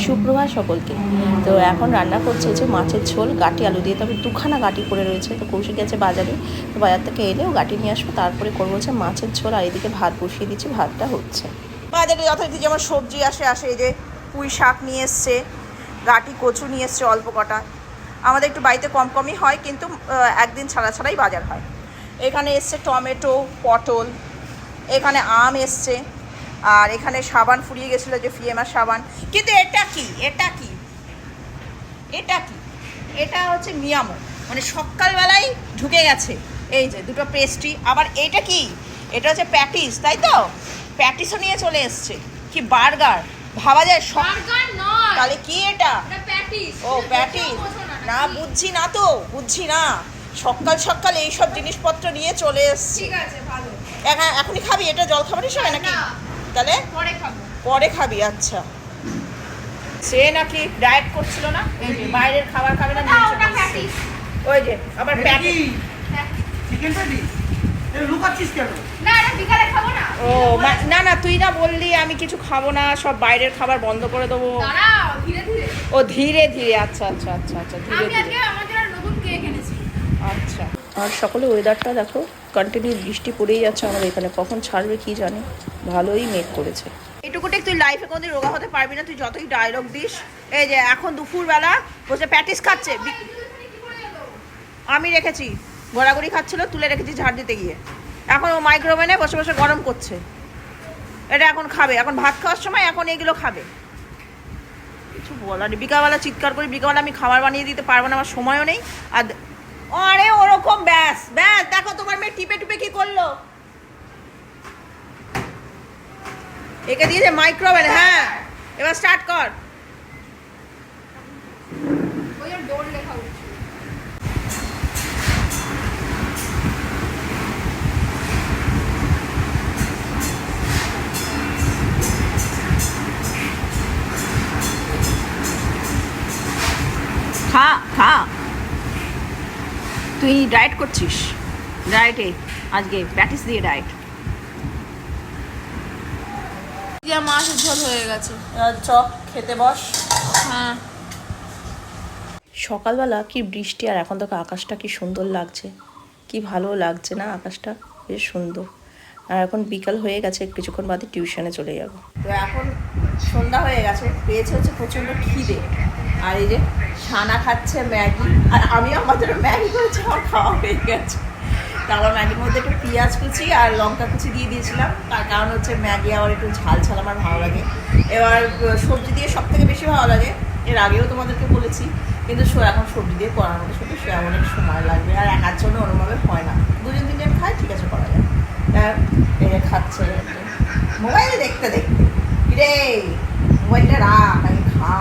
সুপ্রভাত সকলকে। তো এখন রান্না করছে যে মাছের ঝোল গাটি আলু দিয়ে, তবে দুখানা গাটি করে রয়েছে। তো কৌশিক গেছে বাজারে, তো বাজার থেকে এলেও গাটি নিয়ে আসবো, তারপরে করবো হচ্ছে মাছের ঝোল। আর এদিকে ভাত বসিয়ে দিচ্ছি, ভাতটা হচ্ছে। বাজারে যথারীতি যেমন সবজি আসে এই যে পুঁই শাক নিয়ে এসছে, গাটি কচু নিয়ে এসছে অল্প কটা। আমাদের একটু বাড়িতে কম কমই হয়, কিন্তু একদিন ছাড়াই বাজার হয়। এখানে এসছে টমেটো, পটল, এখানে আম এসছে, আর এখানে সাবান ফুরিয়ে গেছিলো, যে ফিএমআর সাবান। কিন্তু এটা কি এটা হচ্ছে মিয়ামো, মানে সকালবেলায় ঢুকে গেছে। এই যে দুটো পেস্ট্রি। আবার এটা কি, এটা হচ্ছে প্যাটিস, তাই তো? প্যাটিসও নিয়ে চলে এসছে। কি বার্গার ভাবা যায়? তাহলে কি এটা? ও প্যাটিস না, বুঝছি না। সকাল এইসব জিনিসপত্র নিয়ে চলে এসছে। এখনই খাবি? এটা জল খাবার হিসেবে নাকি? তাহলে পরে খাবি। আচ্ছা, সে নাকি ডায়েট করছিল না, এই যে বাইরের খাবার খাবে না। ওই যে আবার চিকেন প্যাটিস লুকাচ্ছিস কেন? ও না, তুই না বললি আমি কিছু খাবো না, সব বাইরের খাবার বন্ধ করে দেবো। ও ধীরে ধীরে। আচ্ছা ধীরে আচ্ছা। আর সকলে ওয়েদারটা দেখো, কন্টিনিউ বৃষ্টি পড়েই যাচ্ছে আমাদের এখানে। কখন ছাড়বে কি জানি, ভালোই মেঘ করেছে। এটুকুটে তুই লাইফে কোনোদিন রোগা হতে পারবি না, তুই যতই ডায়লগ দিস। এই যে এখন দুপুরবেলা বসে প্যাটিস খাচ্ছে, আমি রেখেছি, গড়াগড়ি খাচ্ছিল, তুলে রেখেছি ঝাড় দিতে গিয়ে। এখন ও মাইক্রোওভেনে বসে বসে গরম করছে। এটা এখন খাবে, এখন ভাত খাওয়ার সময় এখন এগুলো খাবে। কিছু বলার নেই। বিকালবেলা চিৎকার করি, বিকালবেলা আমি খাবার বানিয়ে দিতে পারবো না, আমার সময়ও নেই। আর আরে ওরকম ব্যাস দেখো তোমার মেয়ে টিপে টিপে কি করলো। একে দিয়েছে মাইক্রোওভেন। হ্যাঁ, এবার স্টার্ট কর। খা তুই ডায়েট করছিস? ডায়েটে আজকে প্যাটিস দিয়ে ডায়েট। মাছের ঝোল হয়ে গেছে। চক খেতে বস। হ্যাঁ, সকালবেলা কি বৃষ্টি, আর এখন তো আকাশটা কি সুন্দর লাগছে, কি ভালো লাগছে না, আকাশটা বেশ সুন্দর। আর এখন বিকাল হয়ে গেছে, কিছুক্ষণ বাদে টিউশনে চলে যাব। তো এখন সন্ধ্যা হয়ে গেছে, পেয়েছে হচ্ছে প্রচণ্ড খিদে। আর এই যে ছানা খাচ্ছে ম্যাগি, আর আমিও আমাদের ম্যাগি করেছি, আমার খাওয়া হয়ে গেছে। তারপর ম্যাগির মধ্যে একটু পেঁয়াজ কুচি আর লঙ্কা কুচি দিয়ে দিয়েছিলাম, তার কারণ হচ্ছে ম্যাগি আবার একটু ঝাল আমার ভালো লাগে। এবার সবজি দিয়ে সব থেকে বেশি ভালো লাগে, এর আগেও তোমাদেরকে বলেছি, কিন্তু এখন সবজি দিয়ে করার মতো সত্যি সে অনেক সময় লাগবে, আর একার জন্য ওরমভাবে হয় না। দুজন তিনজন খায়, ঠিক আছে, করা যায়। এই খাচ্ছে মোবাইলে দেখতে রে, মোবাইলটা রাখ, আমি খা।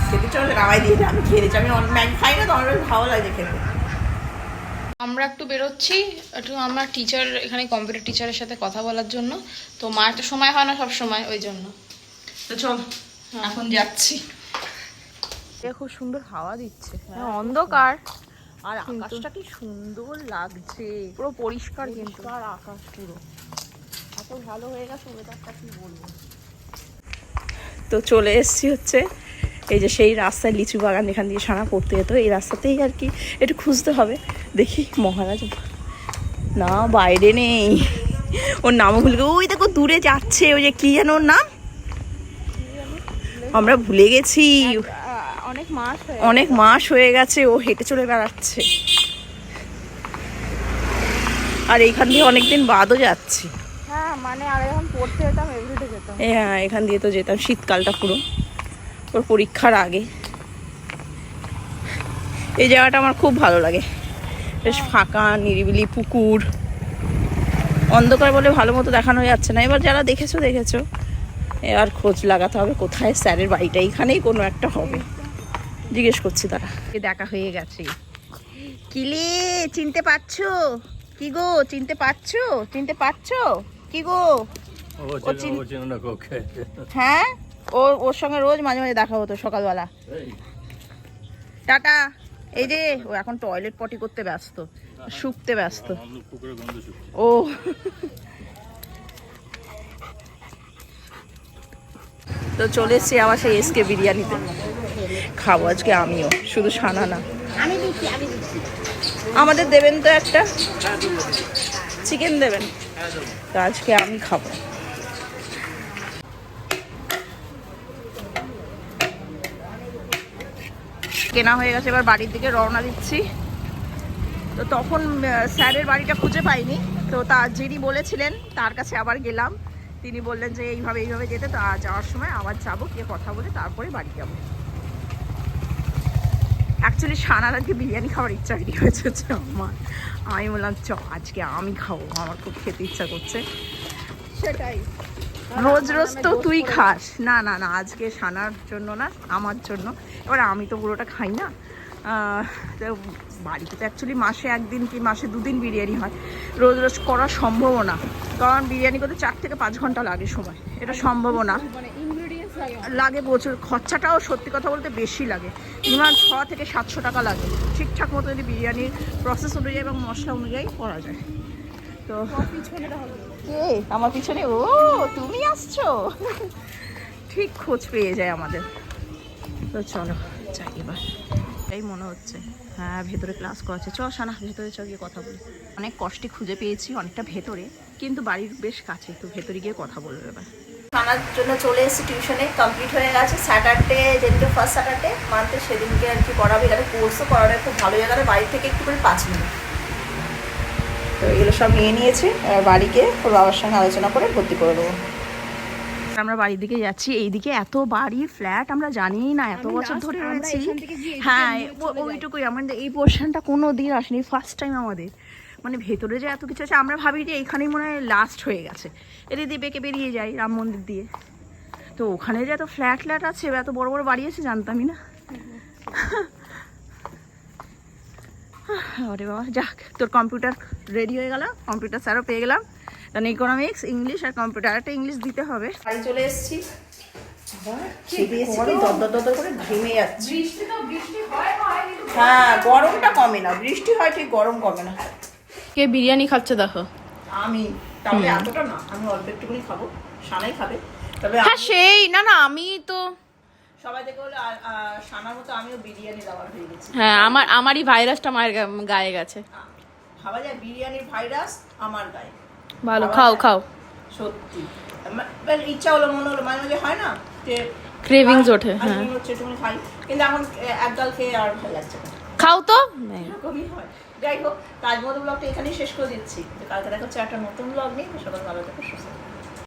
খেতে চলে নামাই দিয়েছে, আমি খেয়ে দিচ্ছি। আমি ম্যাগি খাই না, তো আমার ভালো লাগে খেতে। আমরা একটু বেরোচ্ছি, একটু আমার টিচার এখানে কম্পিউটার টিচারের সাথে কথা বলার জন্য। তো মার তো সময় হয় না সব সময়, ওই জন্য। তো চল এখন যাচ্ছি। খুব সুন্দর হাওয়া দিচ্ছে, অন্ধকার, আর আকাশটা কি সুন্দর লাগছে, পুরো পরিষ্কার, কিন্তু আর আকাশ পুরো এত ভালো হয়ে গেছে ওয়েদারটা, কি বলবো। তো চলে এসছি হচ্ছে এই যে সেই রাস্তায়, লিচু বাগান, এখান দিয়ে সানা পড়তে যেত, এই রাস্তাতেই আর কি একটু খুঁজতে হবে। দেখি মহারাজ না বাইরে নেই, ওর নামও ভুলে, ওই দেখো দূরে যাচ্ছে, ওই যে কি যেন ওর নাম, আমরা ভুলে গেছি। অনেক মাস হয়ে গেছে ও হেঁটে চলে বেড়াচ্ছে, আর এইখান দিয়ে অনেকদিন বাদও যাচ্ছি। হ্যাঁ, মানে আগে যখন পড়তে যেতাম এভরিডে যেতাম। হ্যাঁ, এখান দিয়ে তো যেতাম শীতকালটা পুরো, ওর পরীক্ষার আগে। এই জায়গাটা আমার খুব ভালো লাগে, বেশ ফাঁকা নিরিবিলি, পুকুর, অন্ধকার বলে ভালো মতো দেখানো যাচ্ছে না। এবার যারা দেখেছো এবার খোঁজ লাগাতে হবে কোথায় স্যারের বাড়িটা, এইখানেই কোনো একটা হবে, জিজ্ঞেস করছি। তারা দেখা হয়ে গেছে। কিলে চিনতে পারছো? কি গো, চিনতে পারছো? কি গো, হ্যাঁ, ওর সঙ্গে রোজ মাঝে মাঝে দেখা হতো সকালবেলা। টাটা। এই যে ও এখন টয়লেট পটি করতে ব্যস্ত, শুকতে ব্যস্ত। ও তো চলে এসছি আবার সেই এসকে বিরিয়ানিতে, খাবো আজকে আমিও, শুধু সানা না। আমাদের দেবেন তো একটা চিকেন দেবেন, তো আজকে আমি খাবো। কেনা হয়ে গেছে, এবার বাড়ির দিকে রওনা দিচ্ছি। তো তখন স্যারের বাড়িটা খুঁজে পাইনি, তো যিনি বলেছিলেন তার কাছে আবার গেলাম। তিনি বললেন যে এইভাবে এইভাবে যেতে, তো যাওয়ার সময় আবার যাবো, গিয়ে কথা বলে তারপরে বাড়ি যাবো। অ্যাকচুয়ালি সানার আজকে বিরিয়ানি খাওয়ার ইচ্ছা রেডি হয়েছে আমার। আমি বললাম চ আজকে আমি খাবো, আমার খুব খেতে ইচ্ছা করছে। সেটাই, রোজ রোজ তো তুই খাস না, না না আজকে সানার জন্য না, আমার জন্য। এবার আমি তো পুরোটা খাই না, তো বাড়িতে তো অ্যাকচুয়ালি মাসে একদিন কি মাসে দুদিন বিরিয়ানি হয়, রোজ রোজ করা সম্ভব না, কারণ বিরিয়ানি করতে 4 থেকে 5 ঘন্টা লাগে সময়, এটা সম্ভব না। লাগে প্রচুর, খরচাটাও সত্যি কথা বলতে বেশি লাগে, মিনিমাম 600 থেকে 700 টাকা লাগে ঠিকঠাক মতো যদি বিরিয়ানির প্রসেস অনুযায়ী এবং মশলা অনুযায়ী করা যায়। তো কে আমার পিছনে? ও তুমি আসছো, ঠিক খোঁজ পেয়ে যায় আমাদের। তো চলো যাই এবার, এই মনে হচ্ছে হ্যাঁ ভেতরে ক্লাস করাচ্ছে। চ সানা ভেতরে চ, গিয়ে কথা বলি। অনেক কষ্টে খুঁজে পেয়েছি, অনেকটা ভেতরে কিন্তু বাড়ির বেশ কাছে, তো ভেতরে গিয়ে কথা বলবো এবার। সানার জন্য চলে এসেছি টিউশনে, কমপ্লিট হয়ে গেছে। স্যাটারডে যেদিনকে ফার্স্ট স্যাটারডে মান্থে সেদিনকে আর কি পড়াবে, এখানে কোর্সও করানো খুব ভালো জায়গায়, বাড়ি থেকে একটু করে 5 মিনিট। তো এগুলো সব নিয়ে নিয়েছে, এবার বাড়িকে ওর বাবার সঙ্গে আলোচনা করে ভর্তি করে দেবো। আমরা বাড়ির দিকে যাচ্ছি, এইদিকে এত বাড়ি ফ্ল্যাট আমরা জানিই না, এত বছর ধরে রয়েছি। হ্যাঁ ওইটুকুই, আমাদের এই পোর্শনটা কোনো দিন আসেনি, ফার্স্ট টাইম আমাদের। মানে ভেতরে যে এত কিছু আছে, আমরা ভাবি যে এইখানেই মনে হয় লাস্ট হয়ে গেছে, এদের দিয়ে বেঁকে বেরিয়ে যাই রাম মন্দির দিয়ে। তো ওখানে যে এত ফ্ল্যাট আছে, এত বড় বড় বাড়ি আছে জানতামই না। আরে বাবা, যাক তোর কম্পিউটার রেডি হয়ে গেল, কম্পিউটার স্যারও পেয়ে গেলাম। কারণ ইকোনমিক্স, ইংলিশ আর কম্পিউটার, একটা ইংলিশ দিতে হবে। বাড়ি চলে এসেছি, করে ঘেমে যাচ্ছি। হ্যাঁ গরমটা কমে না, বৃষ্টি হয় ঠিক, গরম কমে না। কে বিরিয়ানি খাচ্ছে দেখো। আমি তাহলে এতটা না, আমি অল্প একটুখানি খাবো, সানাই খাবে। তবে হ্যাঁ সেই না না, আমি তো সবাই দেখে বলে সানার মতো আমিও বিরিয়ানি লাভার হয়ে গেছি। হ্যাঁ আমারই ভাইরাসটা মায়ের গায়ে গেছে। ভাবা যায় বিরিয়ানির ভাইরাস আমার গায়ে। ভালো, খাও খাও। সত্যি ইচ্ছা হলো, মনে হলো, মাঝে মাঝে হয় না যে ক্রেভিংস ওঠে। হ্যাঁ হচ্ছে তুমি খাই, কিন্তু এখন একগাল খেয়ে আর ভালো লাগছে না। খাও তো। এরকমই হয়। যাই হোক, কাজ মতো ব্লগটা এখানেই শেষ করে দিচ্ছি। কালকে দেখা হচ্ছে একটা নতুন ব্লগ নিয়ে। সবাই ভালো থেকো, সুস্থ থেকো।